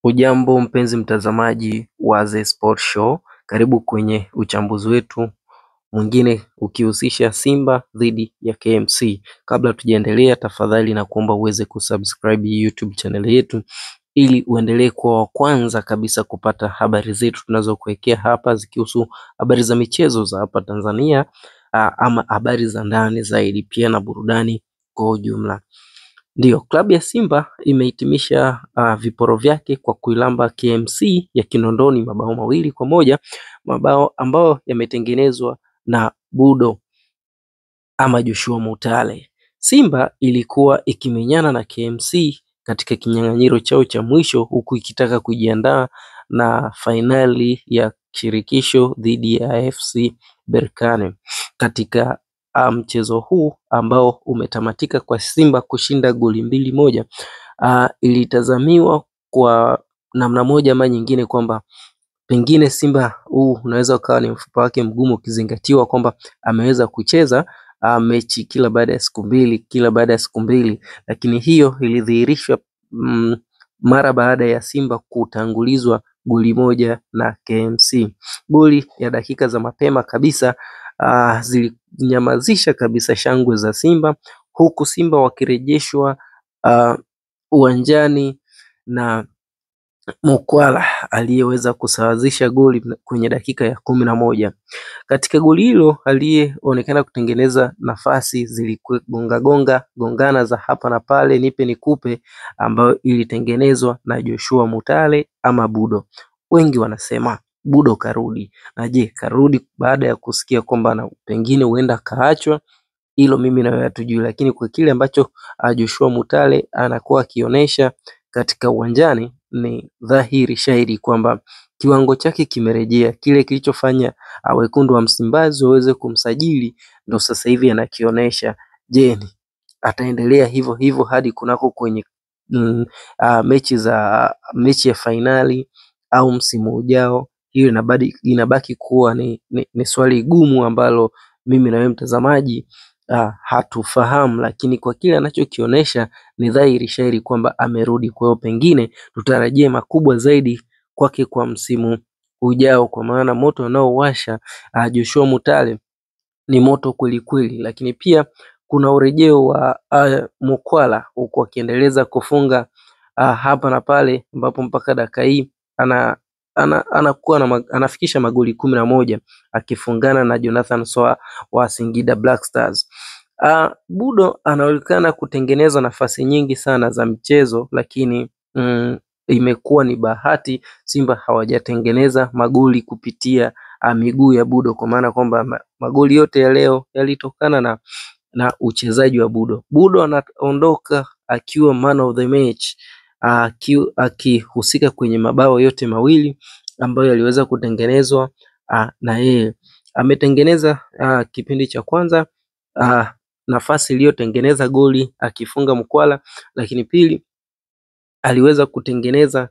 Hujambo mpenzi mtazamaji wa The Sport Show, karibu kwenye uchambuzi wetu mwingine ukihusisha Simba dhidi ya KMC. Kabla tujaendelea, tafadhali na kuomba uweze kusubscribe YouTube channel yetu ili uendelee kuwa wa kwanza kabisa kupata habari zetu tunazokuwekea hapa, zikihusu habari za michezo za hapa Tanzania ama habari za ndani zaidi, pia na burudani kwa ujumla. Ndio, klabu ya Simba imehitimisha viporo vyake kwa kuilamba KMC ya Kinondoni mabao 2-1, mabao ambayo yametengenezwa na Budo ama Joshua Mutale. Simba ilikuwa ikimenyana na KMC katika kinyang'anyiro chao cha mwisho, huku ikitaka kujiandaa na fainali ya shirikisho dhidi ya AFC Berkane. Katika mchezo huu ambao umetamatika kwa Simba kushinda goli 2-1, ilitazamiwa kwa namna moja ama nyingine kwamba pengine Simba huu unaweza ukawa ni mfupa wake mgumu, ukizingatiwa kwamba ameweza kucheza mechi kila baada ya siku mbili, lakini hiyo ilidhihirishwa mara baada ya Simba kutangulizwa goli 1 na KMC. Goli ya dakika za mapema kabisa zilinyamazisha kabisa shangwe za Simba, huku Simba wakirejeshwa uwanjani na Mukwala aliyeweza kusawazisha goli kwenye dakika ya 11. Katika goli hilo aliyeonekana kutengeneza nafasi zilikuwa gongana za hapa na pale, nipe nikupe, ambayo ilitengenezwa na Joshua Mutale ama Budo. Wengi wanasema Budo karudi. Na je, karudi baada ya kusikia kwamba na pengine huenda kaachwa? Hilo mimi na wewe hatujui, lakini kwa kile ambacho Joshua Mutale anakuwa akionyesha katika uwanjani ni dhahiri shahiri kwamba kiwango chake kimerejea. Kile kilichofanya wekundu wa Msimbazi waweze kumsajili ndo sasa hivi anakionyesha. Je, ataendelea hivyo hivyo hadi kunako kwenye mechi ya fainali au msimu ujao? Hiyo inabaki kuwa ni swali gumu ambalo mimi na wewe mtazamaji hatufahamu, lakini kwa kile anachokionyesha ni dhahiri shahiri kwamba amerudi. Kwa hiyo pengine tutarajie makubwa zaidi kwake kwa msimu ujao, kwa maana moto anaowasha Joshua Mutale ni moto kweli kweli. Lakini pia kuna urejeo wa Mukwala, huku akiendeleza kufunga hapa na pale, ambapo mpaka dakika hii anafikisha magoli 11 akifungana na Jonathan Soa wa Singida Black Stars. Budo anaonekana kutengeneza nafasi nyingi sana za mchezo, lakini imekuwa ni bahati Simba hawajatengeneza magoli kupitia miguu ya Budo, kwa maana kwamba magoli yote ya leo yalitokana na uchezaji wa Budo. Budo anaondoka akiwa man of the match, akihusika kwenye mabao yote mawili ambayo yaliweza kutengenezwa na yeye. Ametengeneza kipindi cha kwanza nafasi iliyotengeneza goli akifunga Mukwala, lakini pili aliweza kutengeneza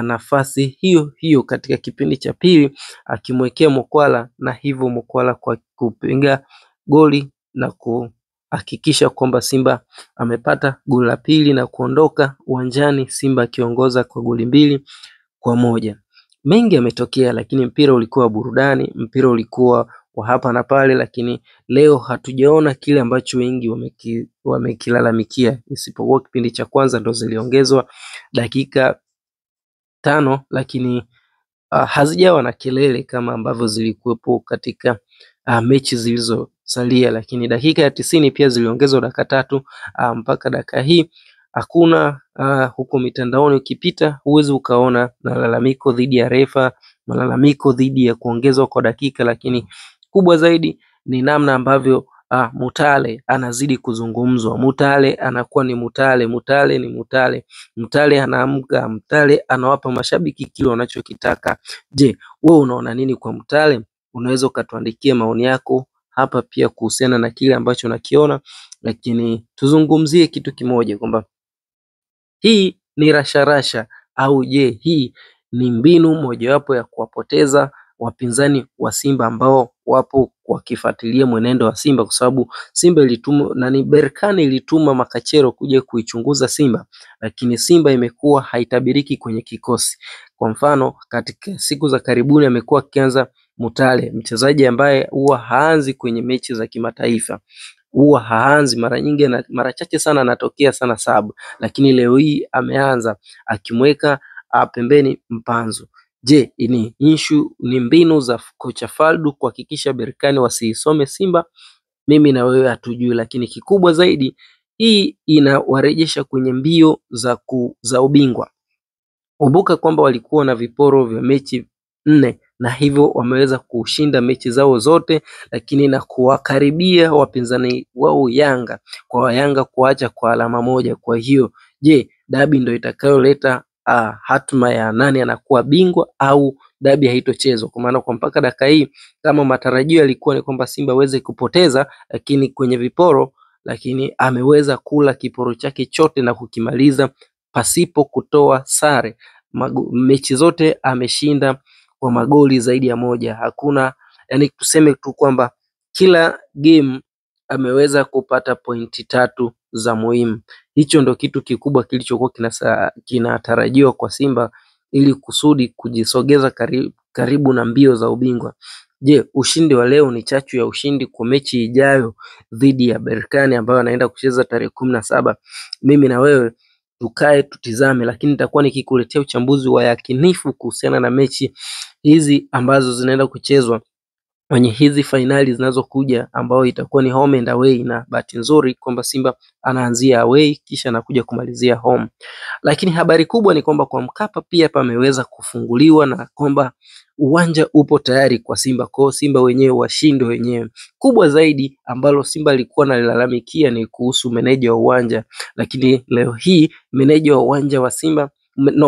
nafasi hiyo hiyo katika kipindi cha pili akimwekea Mukwala, na hivyo Mukwala kwa kupiga goli na kuhakikisha kwamba Simba amepata goli la pili na kuondoka uwanjani Simba akiongoza kwa goli 2-1. Mengi yametokea, lakini mpira ulikuwa burudani, mpira ulikuwa wa hapa na pale, lakini leo hatujaona kile ambacho wengi wamekilalamikia, isipokuwa kipindi cha kwanza ndo ziliongezwa dakika 5, lakini hazijawa na kelele kama ambavyo zilikuwepo katika mechi zilizosalia. Lakini dakika ya 90 pia ziliongezwa dakika 3 mpaka dakika hii hakuna huko mitandaoni ukipita huwezi ukaona malalamiko dhidi ya refa, malalamiko dhidi ya kuongezwa kwa dakika, lakini kubwa zaidi ni namna ambavyo Mutale anazidi kuzungumzwa. Mutale anakuwa ni Mutale, Mutale ni Mutale, Mutale anaamka, Mutale anawapa mashabiki kile wanachokitaka. Je, wewe unaona nini kwa Mutale? Unaweza ukatuandikia maoni yako hapa pia kuhusiana na kile ambacho nakiona, lakini tuzungumzie kitu kimoja kwamba hii ni rasharasha au je, hii ni mbinu mojawapo ya kuwapoteza wapinzani wa Simba ambao wapo wakifuatilia mwenendo wa Simba, kwa sababu Simba ilituma Berkane ilituma makachero kuja kuichunguza Simba, lakini Simba imekuwa haitabiriki kwenye kikosi. Kwa mfano, katika siku za karibuni amekuwa akianza Mutale, mchezaji ambaye huwa haanzi kwenye mechi za kimataifa, huwa haanzi mara nyingi, na mara chache sana anatokea sana sub, lakini leo hii ameanza akimweka pembeni Mpanzu. Je, ni ni mbinu za kocha Faldu kuhakikisha Berkane wasiisome Simba? Mimi na wewe hatujui, lakini kikubwa zaidi hii inawarejesha kwenye mbio za ubingwa. Kumbuka kwamba walikuwa na viporo vya mechi 4 na hivyo wameweza kushinda mechi zao zote, lakini na kuwakaribia wapinzani wao Yanga, kwa Yanga kuacha kwa alama moja. Kwa hiyo je, dabi ndio itakayoleta hatma ya nani anakuwa bingwa, au dabi haitochezwa? Kwa maana kwa mpaka dakika hii, kama matarajio yalikuwa ni kwamba Simba aweze kupoteza lakini kwenye viporo, lakini ameweza kula kiporo chake chote na kukimaliza pasipo kutoa sare. Mechi zote ameshinda kwa magoli zaidi ya moja. Hakuna, yani tuseme tu kwamba kila game ameweza kupata pointi 3 za muhimu. Hicho ndo kitu kikubwa kilichokuwa kinatarajiwa kwa Simba ili kusudi kujisogeza karibu na mbio za ubingwa. Je, ushindi wa leo ni chachu ya ushindi kwa mechi ijayo dhidi ya Berkane ambayo anaenda kucheza tarehe 17? Mimi na wewe tukae tutizame, lakini nitakuwa nikikuletea uchambuzi wa yakinifu kuhusiana na mechi hizi ambazo zinaenda kuchezwa kwenye hizi fainali zinazokuja, ambao itakuwa ni home and away, na bahati nzuri kwamba Simba anaanzia away kisha anakuja kumalizia home. Lakini habari kubwa ni kwamba kwa Mkapa pia pameweza kufunguliwa na kwamba uwanja upo tayari kwa Simba, kwa Simba wenyewe washinde wenyewe. Kubwa zaidi ambalo Simba alikuwa analalamikia ni kuhusu meneja wa uwanja, lakini leo hii meneja wa uwanja wa Simba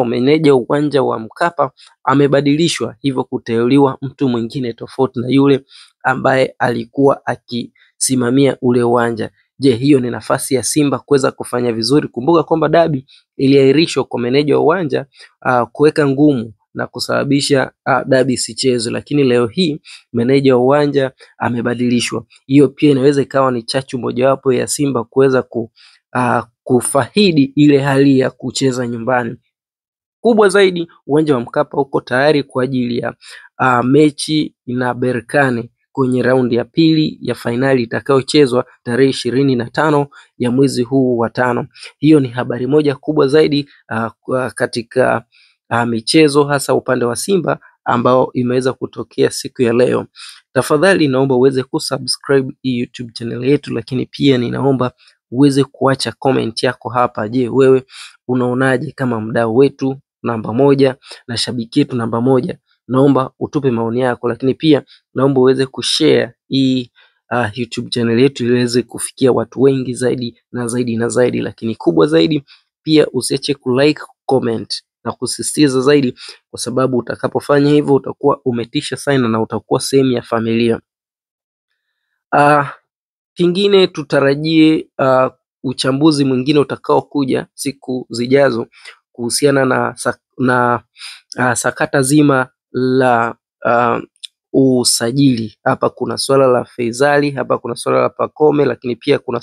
meneja uwanja wa Mkapa amebadilishwa, hivyo kuteuliwa mtu mwingine tofauti na yule ambaye alikuwa akisimamia ule uwanja. Je, hiyo ni nafasi ya Simba kuweza kufanya vizuri? Kumbuka kwamba dabi iliahirishwa kwa meneja wa uwanja kuweka ngumu na kusababisha dabi isichezwe, lakini leo hii meneja wa uwanja amebadilishwa. Hiyo pia inaweza ikawa ni chachu mojawapo ya Simba kuweza kufahidi ile hali ya kucheza nyumbani. Kubwa zaidi, uwanja wa Mkapa uko tayari kwa ajili ya mechi na Berkane kwenye raundi ya pili ya fainali itakayochezwa tarehe 25 ya mwezi huu wa 5. Hiyo ni habari moja kubwa zaidi katika michezo, hasa upande wa Simba ambao imeweza kutokea siku ya leo. Tafadhali naomba uweze kusubscribe YouTube channel yetu, lakini pia ninaomba uweze kuacha comment yako hapa. Je, wewe unaonaje kama mdau wetu namba 1 na shabiki yetu namba 1? Naomba utupe maoni yako, lakini pia naomba uweze kushare hii YouTube channel yetu iweze kufikia watu wengi zaidi na zaidi na zaidi. Lakini kubwa zaidi pia usiache kulike, comment na kusisitiza zaidi, kwa sababu utakapofanya hivyo utakuwa umetisha sana na utakuwa sehemu ya familia. Kingine tutarajie uchambuzi mwingine utakao kuja siku zijazo kuhusiana na sakata zima la usajili. Hapa kuna swala la Faisali, hapa kuna swala la Pacome, lakini pia kuna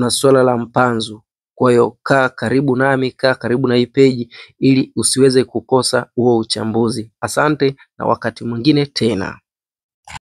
swala la Mpanzu. Kwa hiyo kaa karibu nami, kaa karibu na hii page ili usiweze kukosa huo uchambuzi. Asante na wakati mwingine tena.